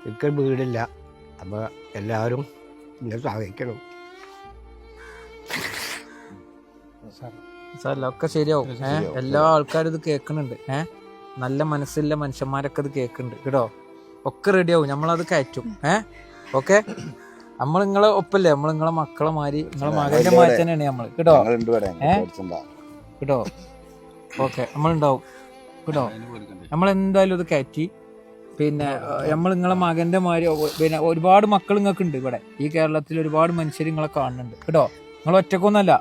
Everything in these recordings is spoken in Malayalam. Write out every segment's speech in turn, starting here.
എനിക്ക് വീടില്ല. അപ്പോൾ എല്ലാവരും എന്നെ സഹായിക്കണം. ഒക്കെ ശരിയാവും. എല്ലാ ആൾക്കാരും ഇത് കേൾക്കുന്നുണ്ട്. നല്ല മനസ്സുള്ള മനുഷ്യന്മാരൊക്കെ ഇത് കേൾക്കുന്നുണ്ട് കേട്ടോ. ഒക്കെ റെഡിയാവും, നമ്മളത് കയറ്റും. ഓക്കെ, നമ്മൾ നിങ്ങളെ ഒപ്പല്ലേ, നമ്മൾ നിങ്ങളെ മക്കളെ മാതിരി നിങ്ങളെ മകന്റെ മാതിരി തന്നെയാണ് നമ്മൾ കേട്ടോ. കേട്ടോ, ഓക്കെ, നമ്മളുണ്ടാവും കേട്ടോ. നമ്മളെന്തായാലും ഇത് കയറ്റി. പിന്നെ നമ്മൾ നിങ്ങളെ മകന്റെ മാതിരി, പിന്നെ ഒരുപാട് മക്കൾ നിങ്ങൾക്ക് ഉണ്ട് ഇവിടെ. ഈ കേരളത്തിൽ ഒരുപാട് മനുഷ്യർ നിങ്ങളെ കാണുന്നുണ്ട് കേട്ടോ. നിങ്ങൾ ഒറ്റക്കൊന്നല്ല,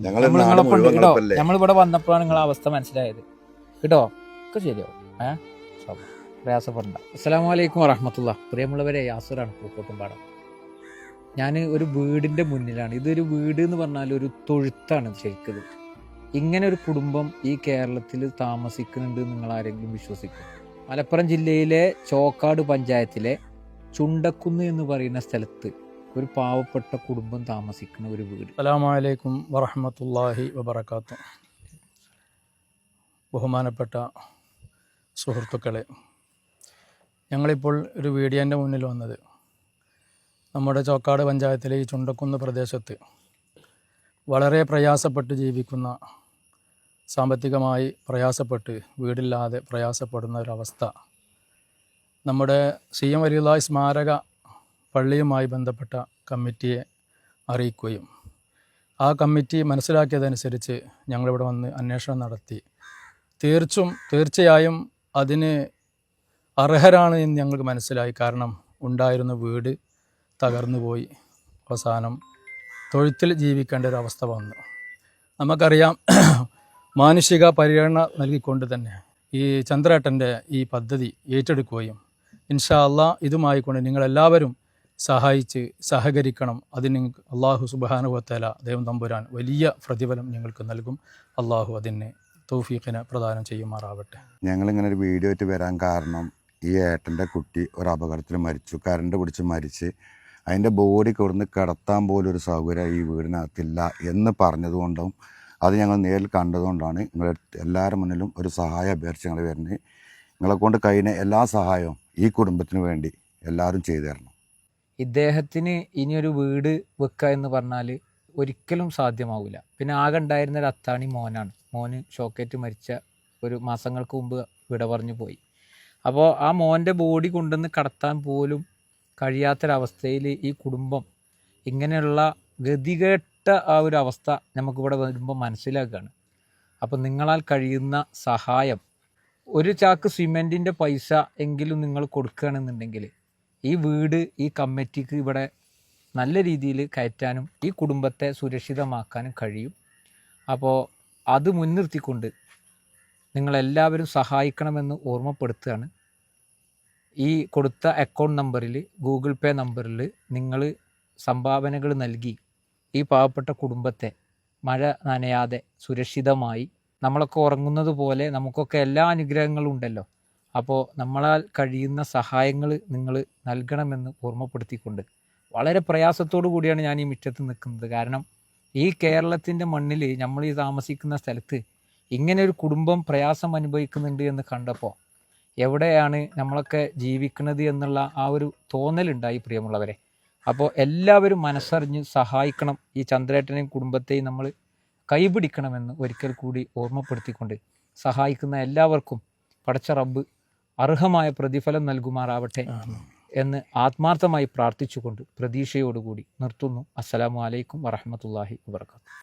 നമ്മൾ നിങ്ങളൊപ്പം ഉണ്ട് കേട്ടോ. നമ്മളിവിടെ വന്നപ്പോഴാണ് നിങ്ങളെ അവസ്ഥ മനസ്സിലായത് കേട്ടോ. ഒക്കെ ശരിയാവും. പ്രയാസപ്പെടണ്ട. അസ്സലാമു അലൈക്കും വറഹ്മത്തുള്ളാഹി. പ്രിയമുള്ളവരെ, യാസുറാണ് പൂക്കോട്ടുംപാടം. ഞാൻ ഒരു വീടിൻ്റെ മുന്നിലാണ്. ഇതൊരു വീട് എന്ന് പറഞ്ഞാൽ ഒരു തൊഴുത്താണ് ശരിക്കും. ഇങ്ങനെ ഒരു കുടുംബം ഈ കേരളത്തിൽ താമസിക്കുന്നുണ്ട് നിങ്ങൾ ആരെങ്കിലും വിശ്വസിക്കും? മലപ്പുറം ജില്ലയിലെ ചോക്കാട് പഞ്ചായത്തിലെ ചുണ്ടക്കുന്ന് എന്ന് പറയുന്ന സ്ഥലത്ത് ഒരു പാവപ്പെട്ട കുടുംബം താമസിക്കുന്ന ഒരു വീട്. അസ്സലാമു അലൈക്കും വറഹ്മത്തുള്ളാഹി വബറകാതുഹു. ബഹുമാനപ്പെട്ട സുഹൃത്തുക്കളെ, ഞങ്ങളിപ്പോൾ ഒരു വീഡിയോൻ്റെ മുന്നിൽ വന്നത് നമ്മുടെ ചോക്കാട് പഞ്ചായത്തിലെ ഈ ചുണ്ടക്കുന്ന് പ്രദേശത്ത് വളരെ പ്രയാസപ്പെട്ട് ജീവിക്കുന്ന, സാമ്പത്തികമായി പ്രയാസപ്പെട്ട് വീടില്ലാതെ പ്രയാസപ്പെടുന്ന ഒരവസ്ഥ നമ്മുടെ CM വലിയുള്ളാഹി സ്മാരക പള്ളിയുമായി ബന്ധപ്പെട്ട കമ്മിറ്റിയെ അറിയിക്കുകയും ആ കമ്മിറ്റി മനസ്സിലാക്കിയതനുസരിച്ച് ഞങ്ങളിവിടെ വന്ന് അന്വേഷണം നടത്തി. തീർച്ചയായും അതിന് അർഹരാണ് എന്ന് ഞങ്ങൾക്ക് മനസ്സിലായി. കാരണം ഉണ്ടായിരുന്ന വീട് തകർന്നു പോയി. അവസാനം തൊഴുത്തിൽ ജീവിക്കേണ്ട ഒരു അവസ്ഥ വന്നു. നമുക്കറിയാം, മാനുഷിക പരിഗണന നൽകിക്കൊണ്ട് തന്നെ ഈ ചന്ദ്രേട്ടൻ്റെ ഈ പദ്ധതി ഏറ്റെടുക്കുകയും ഇൻഷാ അല്ലാഹ് ഇതുമായി കൊണ്ട് നിങ്ങളെല്ലാവരും സഹകരിക്കണം. അതിന് അള്ളാഹു സുബ്ഹാനഹു വ തആല ദൈവം തമ്പുരാൻ വലിയ പ്രതിഫലം ഞങ്ങൾക്ക് നൽകും. അള്ളാഹു അതിന് തൗഫീഖിനെ പ്രദാനം ചെയ്യുമാറാവട്ടെ. ഞങ്ങളിങ്ങനെ ഒരു വീഡിയോ ആയിട്ട് വരാൻ കാരണം, ഈ ഏട്ടൻ്റെ കുട്ടി ഒരു അപകടത്തിൽ മരിച്ചു, കറണ്ട് പിടിച്ച് മരിച്ച്. അതിൻ്റെ ബോഡി കൊടുന്ന് കിടത്താൻ പോലും ഒരു സൗകര്യം ഈ വീടിനകത്തില്ല എന്ന് പറഞ്ഞതുകൊണ്ടും അത് ഞങ്ങൾ നേരിൽ കണ്ടതുകൊണ്ടാണ് നിങ്ങളെ എല്ലാവരുടെ മുന്നിലും ഒരു സഹായം അഭ്യർത്ഥിച്ച് ഞങ്ങൾ വരുന്നത്. നിങ്ങളെ കൊണ്ട് കഴിയുന്ന എല്ലാ സഹായവും ഈ കുടുംബത്തിന് വേണ്ടി എല്ലാവരും ചെയ്തു തരണം. ഇദ്ദേഹത്തിന് ഇനിയൊരു വീട് വെക്കുക എന്ന് പറഞ്ഞാൽ ഒരിക്കലും സാധ്യമാവില്ല. പിന്നെ ആകെ ഉണ്ടായിരുന്ന ഒരു അത്താണി മോനാണ്. മോന് ഷോക്കേറ്റ് മരിച്ച ഒരു മാസങ്ങൾക്ക് മുമ്പ് വിട പറഞ്ഞു പോയി. അപ്പോൾ ആ മോൻ്റെ ബോഡി കൊണ്ടുവന്ന് കടത്താൻ പോലും കഴിയാത്തൊരവസ്ഥയിൽ ഈ കുടുംബം ഇങ്ങനെയുള്ള ഗതികെട്ട ആ ഒരു അവസ്ഥ നമുക്കിവിടെ വരുമ്പോൾ മനസ്സിലാക്കുകയാണ്. അപ്പോൾ നിങ്ങളാൽ കഴിയുന്ന സഹായം, ഒരു ചാക്ക് സിമെൻറ്റിൻ്റെ പൈസ എങ്കിലും നിങ്ങൾ കൊടുക്കുകയാണെന്നുണ്ടെങ്കിൽ ഈ വീട് ഈ കമ്മിറ്റിക്ക് ഇവിടെ നല്ല രീതിയിൽ കയറ്റാനും ഈ കുടുംബത്തെ സുരക്ഷിതമാക്കാനും കഴിയും. അപ്പോൾ അത് മുൻനിർത്തിക്കൊണ്ട് നിങ്ങളെല്ലാവരും സഹായിക്കണമെന്ന് ഓർമ്മപ്പെടുത്തുകയാണ്. ഈ കൊടുത്ത അക്കൗണ്ട് നമ്പറിൽ, ഗൂഗിൾ പേ നമ്പറിൽ നിങ്ങൾ സംഭാവനകൾ നൽകി ഈ പാവപ്പെട്ട കുടുംബത്തെ മഴ നനയാതെ സുരക്ഷിതമായി, നമ്മളൊക്കെ ഉറങ്ങുന്നത് പോലെ നമുക്കൊക്കെ എല്ലാ അനുഗ്രഹങ്ങളും ഉണ്ടല്ലോ, അപ്പോൾ നമ്മളാൽ കഴിയുന്ന സഹായങ്ങൾ നിങ്ങൾ നൽകണമെന്ന് ഓർമ്മപ്പെടുത്തിക്കൊണ്ട് വളരെ പ്രയാസത്തോടു കൂടിയാണ് ഞാൻ ഈ മുറ്റത്ത് നിൽക്കുന്നത്. കാരണം ഈ കേരളത്തിൻ്റെ മണ്ണിൽ, നമ്മൾ ഈ താമസിക്കുന്ന സ്ഥലത്ത് ഇങ്ങനെ ഒരു കുടുംബം പ്രയാസം അനുഭവിക്കുന്നുണ്ട് എന്ന് കണ്ടപ്പോൾ എവിടെയാണ് നമ്മളൊക്കെ ജീവിക്കുന്നത് എന്നുള്ള ആ ഒരു തോന്നലുണ്ടായി പ്രിയമുള്ളവരെ. അപ്പോൾ എല്ലാവരും മനസ്സറിഞ്ഞ് സഹായിക്കണം. ഈ ചന്ദ്രേട്ടനെയും കുടുംബത്തെയും നമ്മൾ കൈപിടിക്കണമെന്ന് ഒരിക്കൽ കൂടി ഓർമ്മപ്പെടുത്തിക്കൊണ്ട് സഹായിക്കുന്ന എല്ലാവർക്കും പടച്ച റബ്ബ് അർഹമായ പ്രതിഫലം നൽകുമാറാവട്ടെ എന്ന് ആത്മാർത്ഥമായി പ്രാർത്ഥിച്ചുകൊണ്ട് പ്രതീക്ഷയോടുകൂടി നിർത്തുന്നു. അസ്സലാമു അലൈക്കും വറഹ്മത്തുള്ളാഹി വബറകാതുഹു.